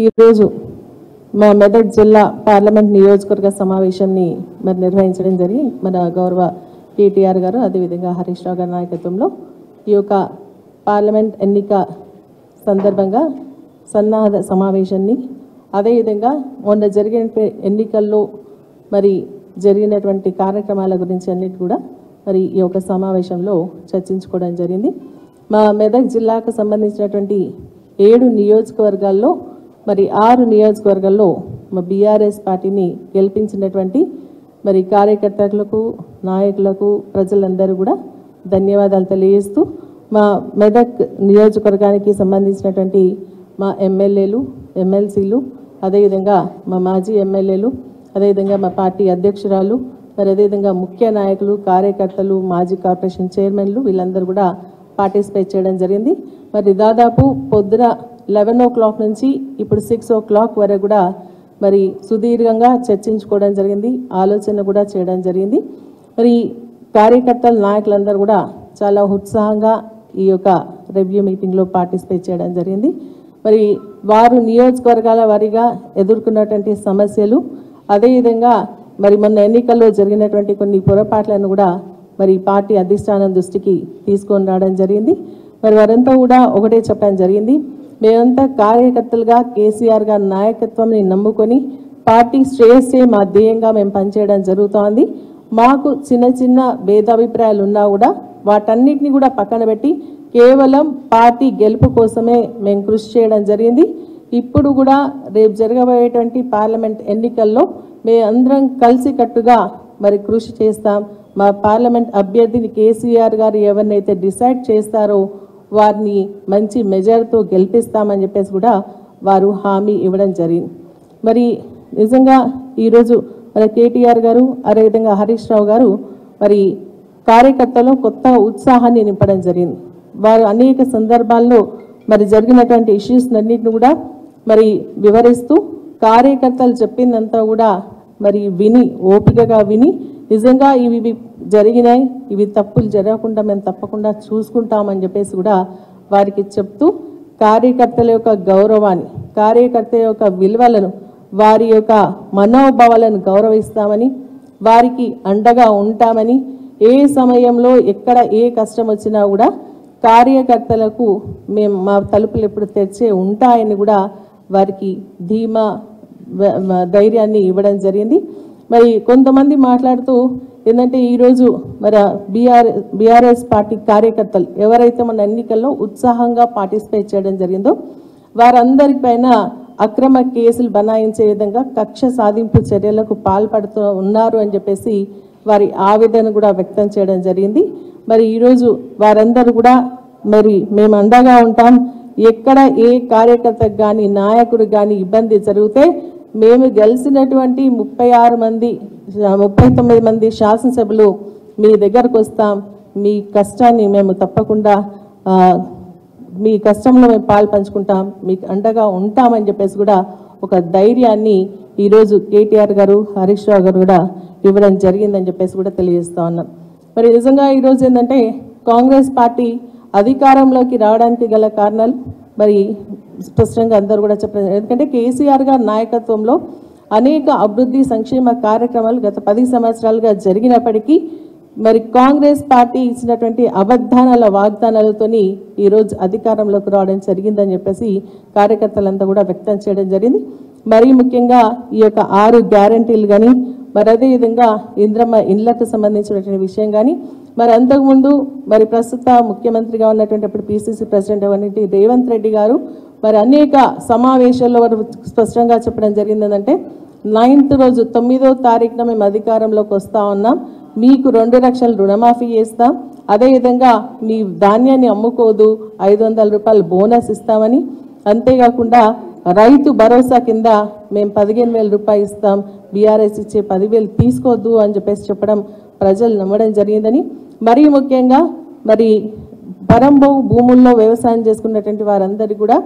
ఈరోజు మా మెదక్ జిల్లా పార్లమెంట్ నియోజకవర్గ సమావేశాన్ని నిర్వహించడం జరిగి మన గౌరవ కేటీఆర్ గారు అదేవిధంగా హరీష్ రావు గారి నాయకత్వంలో ఈ యొక్క పార్లమెంట్ ఎన్నిక సందర్భంగా సన్నాహ సమావేశాన్ని అదేవిధంగా మొన్న జరిగిన ఎన్నికల్లో జరిగినటువంటి కార్యక్రమాల గురించి అన్నిటి కూడా ఈ యొక్క సమావేశంలో చర్చించుకోవడం జరిగింది. మా మెదక్ జిల్లాకు సంబంధించినటువంటి 7 నియోజకవర్గాల్లో 6 నియోజకవర్గాల్లో మా బీఆర్ఎస్ పార్టీని గెలిపించినటువంటి కార్యకర్తలకు నాయకులకు ప్రజలందరూ కూడా ధన్యవాదాలు తెలియజేస్తూ మా మెదక్ నియోజకవర్గానికి సంబంధించినటువంటి మా ఎమ్మెల్యేలు ఎమ్మెల్సీలు అదేవిధంగా మా మాజీ ఎమ్మెల్యేలు అదేవిధంగా మా పార్టీ అధ్యక్షురాలు అదేవిధంగా ముఖ్య నాయకులు కార్యకర్తలు మాజీ కార్పొరేషన్ చైర్మన్లు వీళ్ళందరూ కూడా పార్టిసిపేట్ చేయడం జరిగింది. దాదాపు పొద్దున 11 o'clock నుంచి ఇప్పుడు 6 o'clock వరకు కూడా సుదీర్ఘంగా చర్చించుకోవడం జరిగింది, ఆలోచన కూడా చేయడం జరిగింది. కార్యకర్తల నాయకులందరూ కూడా చాలా ఉత్సాహంగా ఈ యొక్క రివ్యూ మీటింగ్లో పార్టిసిపేట్ చేయడం జరిగింది. వారు నియోజకవర్గాల వారీగా ఎదుర్కొన్నటువంటి సమస్యలు అదేవిధంగా మొన్న ఎన్నికల్లో జరిగినటువంటి కొన్ని పొరపాట్లను కూడా పార్టీ అధిష్టానం దృష్టికి తీసుకొని రావడం జరిగింది. వారంతా కూడా ఒకటే చెప్పడం జరిగింది, మేమంతా కార్యకర్తలుగా కేసీఆర్ గారి నాయకత్వాన్ని నమ్ముకొని పార్టీ శ్రేయస్సే మా ధ్యేయంగా మేము పనిచేయడం జరుగుతోంది. మాకు చిన్న చిన్న భేదాభిప్రాయాలు ఉన్నా కూడా వాటన్నిటిని కూడా పక్కన పెట్టి కేవలం పార్టీ గెలుపు కోసమే మేము కృషి చేయడం జరిగింది. ఇప్పుడు కూడా రేపు జరగబోయేటువంటి పార్లమెంట్ ఎన్నికల్లో మేమందరం కలిసికట్టుగా కృషి చేస్తాం. మా పార్లమెంట్ అభ్యర్థిని కేసీఆర్ గారు ఎవరినైతే డిసైడ్ చేస్తారో వారిని మంచి మెజార్టీతో గెలిపిస్తామని చెప్పేసి కూడా వారు హామీ ఇవ్వడం జరిగింది. నిజంగా ఈరోజు కేటీఆర్ గారు అదేవిధంగా హరీష్ రావు గారు కార్యకర్తలు కొత్త ఉత్సాహాన్ని నింపడం జరిగింది. వారు అనేక సందర్భాల్లో జరిగినటువంటి ఇష్యూస్ అన్నిటిని కూడా వివరిస్తూ కార్యకర్తలు చెప్పిందంతా కూడా విని ఓపికగా విని నిజంగా ఇవి జరిగినాయి, ఇవి తప్పులు జరగకుండా మేము తప్పకుండా చూసుకుంటామని చెప్పేసి కూడా వారికి చెప్తూ కార్యకర్తల యొక్క గౌరవాన్ని కార్యకర్త యొక్క విలువలను వారి యొక్క మనోభావాలను గౌరవిస్తామని వారికి అండగా ఉంటామని ఏ సమయంలో ఎక్కడ ఏ కష్టం వచ్చినా కూడా కార్యకర్తలకు మేము మా తలుపులు ఎప్పుడు తెరిచే ఉంటాయని కూడా వారికి ధీమా ధైర్యాన్ని ఇవ్వడం జరిగింది. కొంతమంది మాట్లాడుతూ ఏంటంటే ఈరోజు బీఆర్ఎస్ పార్టీ కార్యకర్తలు ఎవరైతే మన ఎన్నికల్లో ఉత్సాహంగా పార్టిసిపేట్ చేయడం జరిగిందో వారందరిపైన అక్రమ కేసులు బనాయించే విధంగా కక్ష సాధింపు చర్యలకు పాల్పడుతూ ఉన్నారు అని చెప్పేసి వారి ఆవేదన కూడా వ్యక్తం చేయడం జరిగింది. ఈరోజు వారందరూ కూడా మేము అండగా ఉంటాం, ఎక్కడ ఏ కార్యకర్తకు కానీ నాయకుడు కానీ ఇబ్బంది జరిగితే మేము గెలిచినటువంటి 39 మంది శాసనసభ్యులు మీ దగ్గరకు వస్తాం, మీ కష్టాన్ని మేము తప్పకుండా మీ కష్టంలో మేము పాలు పంచుకుంటాం, మీకు అండగా ఉంటామని చెప్పేసి కూడా ఒక ధైర్యాన్ని ఈరోజు కేటీఆర్ గారు హరీష్ రావు గారు కూడా ఇవ్వడం జరిగిందని చెప్పేసి కూడా తెలియజేస్తా ఉన్నాం. నిజంగా ఈరోజు ఏంటంటే కాంగ్రెస్ పార్టీ అధికారంలోకి రావడానికి గల కారణాలు స్పష్టంగా అందరూ కూడా చెప్పారు. ఎందుకంటే కేసీఆర్ గారి నాయకత్వంలో అనేక అభివృద్ధి సంక్షేమ కార్యక్రమాలు గత 10 సంవత్సరాలుగా జరిగినప్పటికీ కాంగ్రెస్ పార్టీ ఇచ్చినటువంటి అబద్ధానాల వాగ్దానాలతోని ఈరోజు అధికారంలోకి రావడం జరిగిందని చెప్పేసి కార్యకర్తలంతా కూడా వ్యక్తం చేయడం జరిగింది. ముఖ్యంగా ఈ యొక్క 6 గ్యారంటీలు కానీ అదేవిధంగా ఇంద్రమ్మ ఇండ్లకు సంబంధించినటువంటి విషయం కానీ అంతకుముందు ప్రస్తుత ముఖ్యమంత్రిగా ఉన్నటువంటి అప్పుడు పిసిసి ప్రెసిడెంట్ అవన్నీ రేవంత్ రెడ్డి గారు అనేక సమావేశాల్లో వారు స్పష్టంగా చెప్పడం జరిగింది ఏంటంటే 9th రోజు 9వ తారీఖున మేము అధికారంలోకి వస్తూ ఉన్నాం, మీకు 2 లక్షల రుణమాఫీ చేస్తాం, అదేవిధంగా మీ ధాన్యాన్ని అమ్ముకోదు 500 రూపాయలు బోనస్ ఇస్తామని, అంతేకాకుండా రైతు భరోసా కింద మేము 15,000 రూపాయలు ఇస్తాం, బీఆర్ఎస్ ఇచ్చే 10,000 తీసుకోవద్దు అని చెప్పేసి చెప్పడం ప్రజలు నమ్మడం జరిగిందని ముఖ్యంగా పరంబోగు భూముల్లో వ్యవసాయం చేసుకున్నటువంటి వారందరికీ కూడా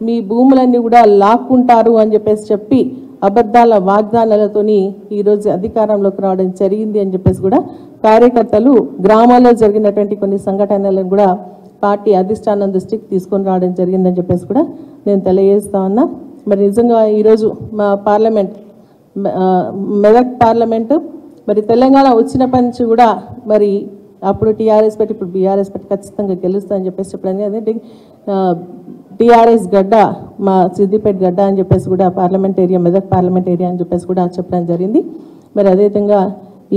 మీ భూములన్నీ కూడా లాక్కుంటారు అని చెప్పేసి చెప్పి అబద్ధాల వాగ్దానాలతోని ఈరోజు అధికారంలోకి రావడం జరిగింది అని చెప్పేసి కూడా కార్యకర్తలు గ్రామాల్లో జరిగినటువంటి కొన్ని సంఘటనలను కూడా పార్టీ అధిష్టానం దృష్టికి తీసుకొని రావడం జరిగిందని చెప్పేసి కూడా నేను తెలియజేస్తా ఉన్నా. మరి నిజంగా ఈరోజు మా పార్లమెంట్ మెదక్ పార్లమెంటు మరి తెలంగాణ వచ్చినప్పటి నుంచి కూడా మరి అప్పుడు టీఆర్ఎస్ పెట్టి ఇప్పుడు బీఆర్ఎస్ పెట్టి ఖచ్చితంగా గెలుస్తా అని చెప్పేసి చెప్పడం అదేంటి టీఆర్ఎస్ గడ్డ మా సిద్దిపేట గడ్డ అని చెప్పేసి కూడా parliament area Medak parliament area అని చెప్పేసి కూడా చెప్పడం జరిగింది. మరి అదేవిధంగా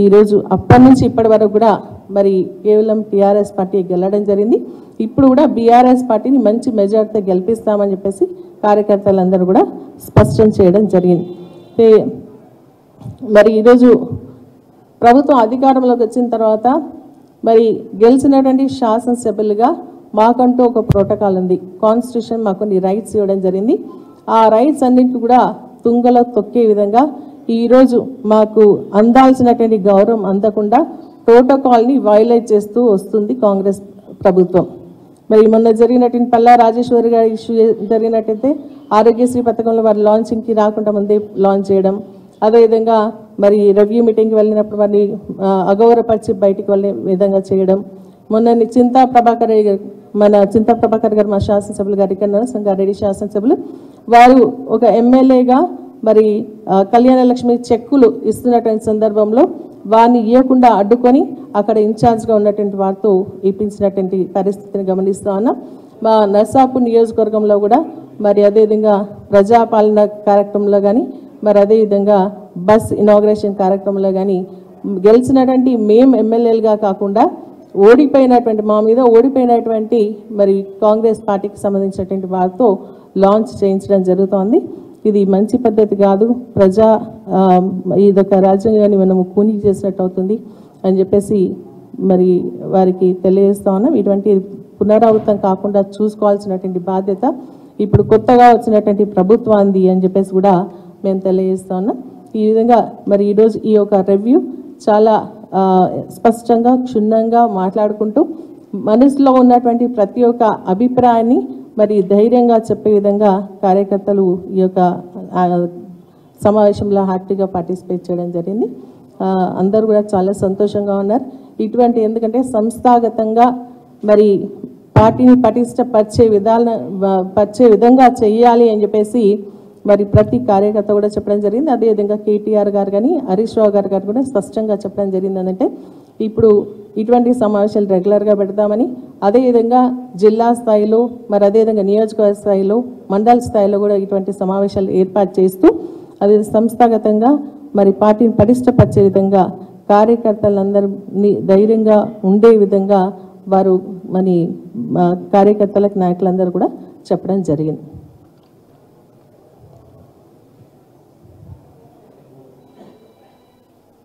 ఈరోజు అప్పటి నుంచి ఇప్పటి వరకు కూడా మరి కేవలం టీఆర్ఎస్ పార్టీ గెలవడం జరిగింది. ఇప్పుడు కూడా బీఆర్ఎస్ పార్టీని మంచి మెజార్టీతో గెలిపిస్తామని చెప్పేసి కార్యకర్తలందరూ కూడా స్పష్టం చేయడం జరిగింది. మరి ఈరోజు ప్రభుత్వం అధికారంలోకి వచ్చిన తర్వాత మరి గెలిచినటువంటి శాసనసభ్యులుగా మాకంటూ ఒక ప్రోటోకాల్ ఉంది. కాన్స్టిట్యూషన్ మాకు కొన్ని రైట్స్ ఇవ్వడం జరిగింది. ఆ రైట్స్ అన్నింటినీ కూడా తుంగలో తొక్కే విధంగా ఈరోజు మాకు అందాల్సినటువంటి గౌరవం అందకుండా ప్రోటోకాల్ని వైలేట్ చేస్తూ వస్తుంది కాంగ్రెస్ ప్రభుత్వం. మరి మొన్న జరిగినటువంటి పల్లా రాజేశ్వరి గారి ఇష్యూ జరిగినట్టయితే ఆరోగ్యశ్రీ పథకంలో వారి లాంచింగ్కి రాకుండా ముందే లాంచ్ చేయడం, అదేవిధంగా మరి రివ్యూ మీటింగ్కి వెళ్ళినప్పుడు వారిని అగౌరవపరిచి బయటికి వెళ్ళే విధంగా చేయడం. మొన్న చింతా ప్రభాకర్ గారు మా శాసనసభ్యులు గారు ఇక్కడ సంగారెడ్డి శాసనసభ్యులు వారు ఒక ఎమ్మెల్యేగా మరి కళ్యాణ లక్ష్మి చెక్కులు ఇస్తున్నటువంటి సందర్భంలో వారిని ఇవ్వకుండా అడ్డుకొని అక్కడ ఇన్ఛార్జ్గా ఉన్నటువంటి వారితో ఇప్పించినటువంటి పరిస్థితిని గమనిస్తూ ఉన్నాం. మా నర్సాపూర్ నియోజకవర్గంలో కూడా మరి అదేవిధంగా ప్రజాపాలన కార్యక్రమంలో కానీ మరి అదేవిధంగా బస్ ఇనాగ్రేషన్ కార్యక్రమంలో కానీ గెలిచినటువంటి మేము ఎమ్మెల్యేలుగా కాకుండా ఓడిపోయినటువంటి మా మీద ఓడిపోయినటువంటి మరి కాంగ్రెస్ పార్టీకి సంబంధించినటువంటి వారితో లాంచ్ చేయించడం జరుగుతోంది. ఇది మంచి పద్ధతి కాదు. ఇదొక రాజ్యాంగాన్ని మనము కూని చేసినట్టు అవుతుంది అని చెప్పేసి మరి వారికి తెలియజేస్తా ఉన్నాం. ఇటువంటి పునరావృతం కాకుండా చూసుకోవాల్సినటువంటి బాధ్యత ఇప్పుడు కొత్తగా వచ్చినటువంటి ప్రభుత్వాన్ని అని చెప్పేసి కూడా మేము తెలియజేస్తా ఉన్నాం. ఈ విధంగా మరి ఈరోజు ఈ యొక్క రివ్యూ చాలా స్పష్టంగా క్షుణ్ణంగా మాట్లాడుకుంటూ మనసులో ఉన్నటువంటి ప్రతి ఒక్క అభిప్రాయాన్ని మరి ధైర్యంగా చెప్పే విధంగా కార్యకర్తలు ఈ యొక్క సమావేశంలో యాక్టివ్గా పార్టిసిపేట్ చేయడం జరిగింది. అందరూ కూడా చాలా సంతోషంగా ఉన్నారు. ఇటువంటి ఎందుకంటే సంస్థాగతంగా మరి పార్టీని పటిష్టపరిచే విధంగా చేయాలి అని చెప్పేసి మరి ప్రతి కార్యకర్త కూడా చెప్పడం జరిగింది. అదేవిధంగా కేటీఆర్ గారు కానీ హరీష్ రావు గారు కూడా స్పష్టంగా చెప్పడం జరిగింది. అంటే ఇప్పుడు ఇటువంటి సమావేశాలు రెగ్యులర్గా పెడతామని, అదేవిధంగా జిల్లా స్థాయిలో మరి అదేవిధంగా నియోజకవర్గ స్థాయిలో మండల స్థాయిలో కూడా ఇటువంటి సమావేశాలు ఏర్పాటు చేస్తూ అదే సంస్థాగతంగా మరి పార్టీని పటిష్టపరిచే విధంగా కార్యకర్తలందరినీ ధైర్యంగా ఉండే విధంగా వారు మరి కార్యకర్తలకు నాయకులందరూ కూడా చెప్పడం జరిగింది.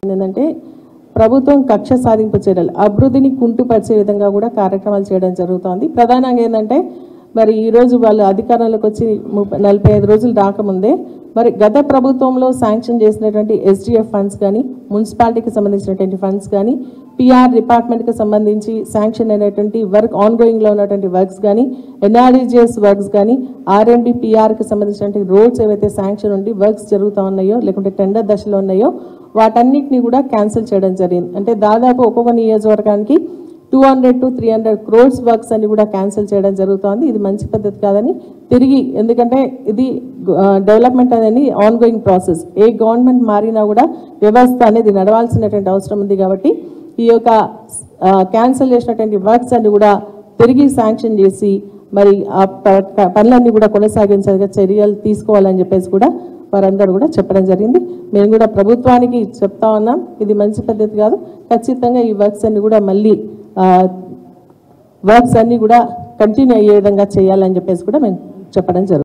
ఏంటంటే ప్రభుత్వం కక్ష సాధింపు చర్యలు అభివృద్ధిని కుంటుపరిచే విధంగా కూడా కార్యక్రమాలు చేయడం జరుగుతోంది. ప్రధానంగా ఏంటంటే మరి ఈరోజు వాళ్ళు అధికారంలోకి వచ్చి 45 రోజులు రాకముందే మరి గత ప్రభుత్వంలో శాంక్షన్ చేసినటువంటి ఎస్డిఎఫ్ ఫండ్స్ కానీ మున్సిపాలిటీకి సంబంధించినటువంటి ఫండ్స్ కానీ పిఆర్ డిపార్ట్మెంట్కి సంబంధించి శాంక్షన్ అయినటువంటి వర్క్ ఆన్గోయింగ్లో ఉన్నటువంటి వర్క్స్ కానీ ఎన్ఆర్ఈజిఎస్ వర్క్స్ కానీ ఆర్ఎండ్బి పిఆర్కి సంబంధించినటువంటి రోడ్స్ ఏవైతే శాంక్షన్ ఉండి వర్క్స్ జరుగుతూ ఉన్నాయో లేకుంటే టెండర్ దశలో ఉన్నాయో వాటన్నిటిని కూడా క్యాన్సిల్ చేయడం జరిగింది. అంటే దాదాపు ఒక్కొక్క నియోజకవర్గానికి 200 to 300 crores వర్క్స్ అన్ని కూడా క్యాన్సిల్ చేయడం జరుగుతోంది. ఇది మంచి పద్ధతి కాదని తిరిగి, ఎందుకంటే ఇది డెవలప్మెంట్ అనేది ఆన్గోయింగ్ ప్రాసెస్, ఏ గవర్నమెంట్ మారినా కూడా వ్యవస్థ అనేది నడవాల్సినటువంటి అవసరం ఉంది. కాబట్టి ఈ యొక్క క్యాన్సిల్ చేసినటువంటి వర్క్స్ అన్ని కూడా తిరిగి శాంక్షన్ చేసి మరి ఆ పనులన్నీ కూడా కొనసాగించే చర్యలు తీసుకోవాలని చెప్పేసి కూడా వారందరూ కూడా చెప్పడం జరిగింది. మేము కూడా ప్రభుత్వానికి చెప్తా ఉన్నాం, ఇది మంచి పద్ధతి కాదు, ఖచ్చితంగా ఈ వర్క్స్ అన్ని కూడా మళ్ళీ వర్క్స్ అన్ని కూడా కంటిన్యూ అయ్యే విధంగా చేయాలని చెప్పేసి కూడా మేము చెప్పడం జరుగుతుంది.